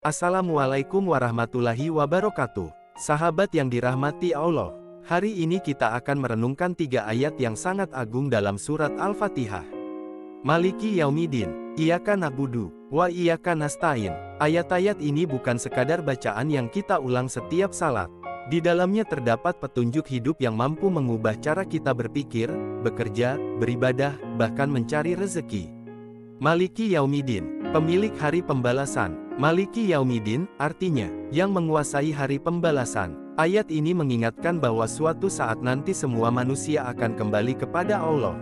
Assalamualaikum warahmatullahi wabarakatuh. Sahabat yang dirahmati Allah, hari ini kita akan merenungkan 3 ayat yang sangat agung dalam surat Al-Fatihah. Maliki Yaumiddin, Iyyaka na'budu, wa iyyaka nasta'in. Ayat-ayat ini bukan sekadar bacaan yang kita ulang setiap salat. Di dalamnya terdapat petunjuk hidup yang mampu mengubah cara kita berpikir, bekerja, beribadah, bahkan mencari rezeki. Maliki Yaumiddin, pemilik hari pembalasan. Maliki Yaumiddin, artinya, yang menguasai hari pembalasan. Ayat ini mengingatkan bahwa suatu saat nanti semua manusia akan kembali kepada Allah.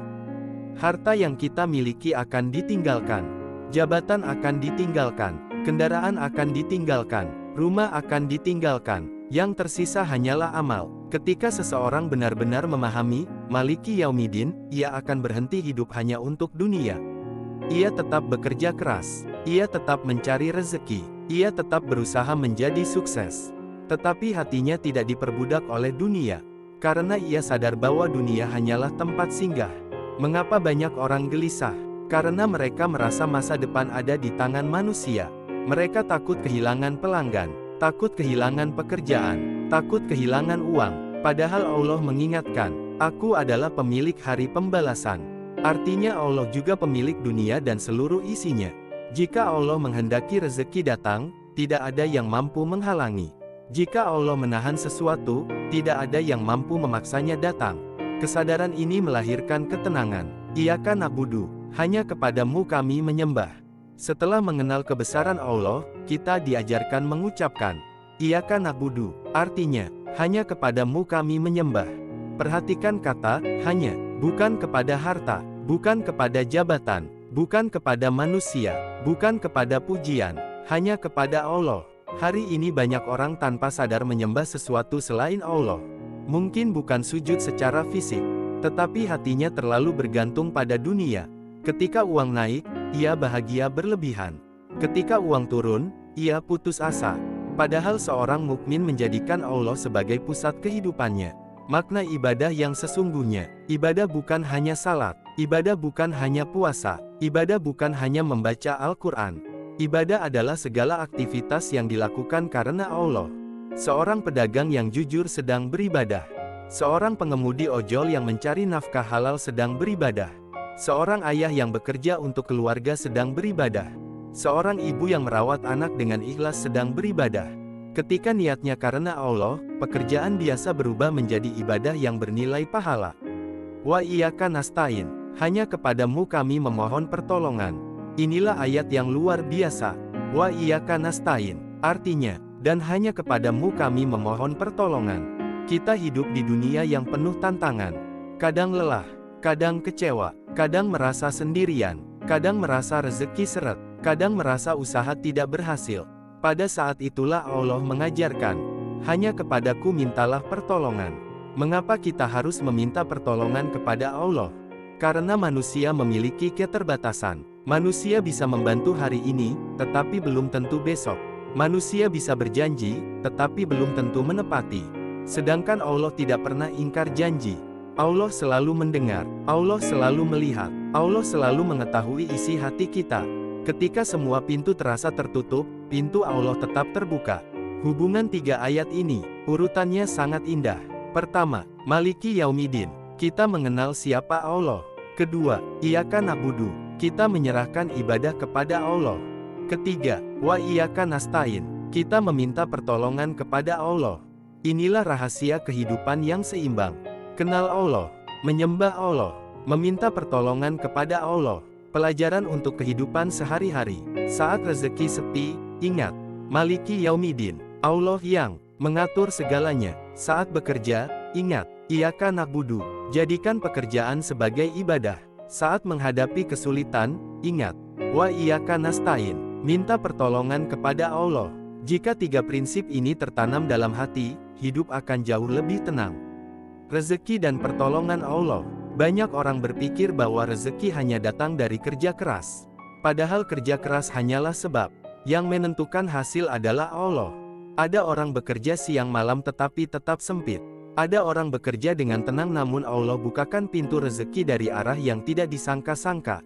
Harta yang kita miliki akan ditinggalkan. Jabatan akan ditinggalkan. Kendaraan akan ditinggalkan. Rumah akan ditinggalkan. Yang tersisa hanyalah amal. Ketika seseorang benar-benar memahami Maliki Yaumiddin, ia akan berhenti hidup hanya untuk dunia. Ia tetap bekerja keras. Ia tetap mencari rezeki. Ia tetap berusaha menjadi sukses. Tetapi hatinya tidak diperbudak oleh dunia. Karena ia sadar bahwa dunia hanyalah tempat singgah. Mengapa banyak orang gelisah? Karena mereka merasa masa depan ada di tangan manusia. Mereka takut kehilangan pelanggan, takut kehilangan pekerjaan, takut kehilangan uang. Padahal Allah mengingatkan, "Aku adalah pemilik hari pembalasan." Artinya Allah juga pemilik dunia dan seluruh isinya. Jika Allah menghendaki rezeki datang, tidak ada yang mampu menghalangi. Jika Allah menahan sesuatu, tidak ada yang mampu memaksanya datang. Kesadaran ini melahirkan ketenangan. Iyyaka na'budu, hanya kepadamu kami menyembah. Setelah mengenal kebesaran Allah, kita diajarkan mengucapkan, Iyyaka na'budu, artinya, hanya kepadamu kami menyembah. Perhatikan kata, hanya, bukan kepada harta, bukan kepada jabatan, bukan kepada manusia, bukan kepada pujian, hanya kepada Allah. Hari ini banyak orang tanpa sadar menyembah sesuatu selain Allah. Mungkin bukan sujud secara fisik, tetapi hatinya terlalu bergantung pada dunia. Ketika uang naik, ia bahagia berlebihan. Ketika uang turun, ia putus asa. Padahal seorang mukmin menjadikan Allah sebagai pusat kehidupannya. Makna ibadah yang sesungguhnya, ibadah bukan hanya salat, ibadah bukan hanya puasa, ibadah bukan hanya membaca Al-Quran. Ibadah adalah segala aktivitas yang dilakukan karena Allah. Seorang pedagang yang jujur sedang beribadah. Seorang pengemudi ojol yang mencari nafkah halal sedang beribadah. Seorang ayah yang bekerja untuk keluarga sedang beribadah. Seorang ibu yang merawat anak dengan ikhlas sedang beribadah. Ketika niatnya karena Allah, pekerjaan biasa berubah menjadi ibadah yang bernilai pahala. Wa iyyaka nasta'in, hanya kepadamu kami memohon pertolongan. Inilah ayat yang luar biasa. Wa iyyaka nasta'in, artinya, dan hanya kepadamu kami memohon pertolongan. Kita hidup di dunia yang penuh tantangan. Kadang lelah, kadang kecewa, kadang merasa sendirian, kadang merasa rezeki seret, kadang merasa usaha tidak berhasil. Pada saat itulah Allah mengajarkan, hanya kepadaku mintalah pertolongan. Mengapa kita harus meminta pertolongan kepada Allah? Karena manusia memiliki keterbatasan. Manusia bisa membantu hari ini, tetapi belum tentu besok. Manusia bisa berjanji, tetapi belum tentu menepati. Sedangkan Allah tidak pernah ingkar janji. Allah selalu mendengar, Allah selalu melihat, Allah selalu mengetahui isi hati kita. Ketika semua pintu terasa tertutup, pintu Allah tetap terbuka. Hubungan 3 ayat ini, urutannya sangat indah. Pertama, Maliki Yaumiddin, kita mengenal siapa Allah. Kedua, Iyyaka na'budu, kita menyerahkan ibadah kepada Allah. Ketiga, Wa iyyaka nasta'in, kita meminta pertolongan kepada Allah. Inilah rahasia kehidupan yang seimbang. Kenal Allah, menyembah Allah, meminta pertolongan kepada Allah. Pelajaran untuk kehidupan sehari-hari. Saat rezeki sepi, ingat, Maliki Yaumiddin, Allah yang mengatur segalanya. Saat bekerja, ingat, Iyyaka na'budu, jadikan pekerjaan sebagai ibadah. Saat menghadapi kesulitan, ingat, Wa iyyaka nasta'in, minta pertolongan kepada Allah. Jika 3 prinsip ini tertanam dalam hati, hidup akan jauh lebih tenang. Rezeki dan pertolongan Allah. Banyak orang berpikir bahwa rezeki hanya datang dari kerja keras. Padahal kerja keras hanyalah sebab. Yang menentukan hasil adalah Allah. Ada orang bekerja siang malam tetapi tetap sempit. Ada orang bekerja dengan tenang namun Allah bukakan pintu rezeki dari arah yang tidak disangka-sangka.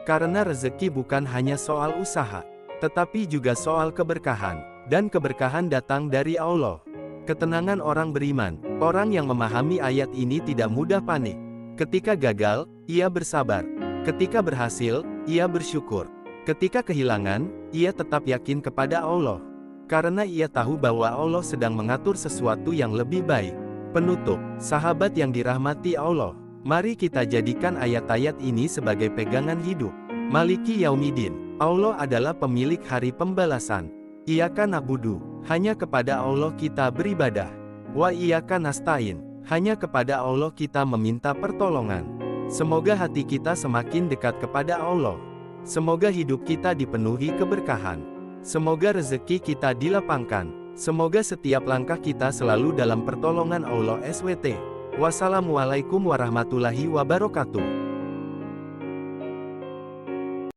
Karena rezeki bukan hanya soal usaha. tetapi juga soal keberkahan, dan keberkahan datang dari Allah. Ketenangan orang beriman, orang yang memahami ayat ini tidak mudah panik. Ketika gagal, ia bersabar. Ketika berhasil, ia bersyukur. Ketika kehilangan, ia tetap yakin kepada Allah. Karena ia tahu bahwa Allah sedang mengatur sesuatu yang lebih baik. Penutup, sahabat yang dirahmati Allah, mari kita jadikan ayat-ayat ini sebagai pegangan hidup. Maliki Yaumiddin, Allah adalah pemilik hari pembalasan. Iyyaka na'budu, hanya kepada Allah kita beribadah. Wa iyyaka nasta'in, hanya kepada Allah kita meminta pertolongan. Semoga hati kita semakin dekat kepada Allah. Semoga hidup kita dipenuhi keberkahan. Semoga rezeki kita dilapangkan. Semoga setiap langkah kita selalu dalam pertolongan Allah SWT. Wassalamualaikum warahmatullahi wabarakatuh.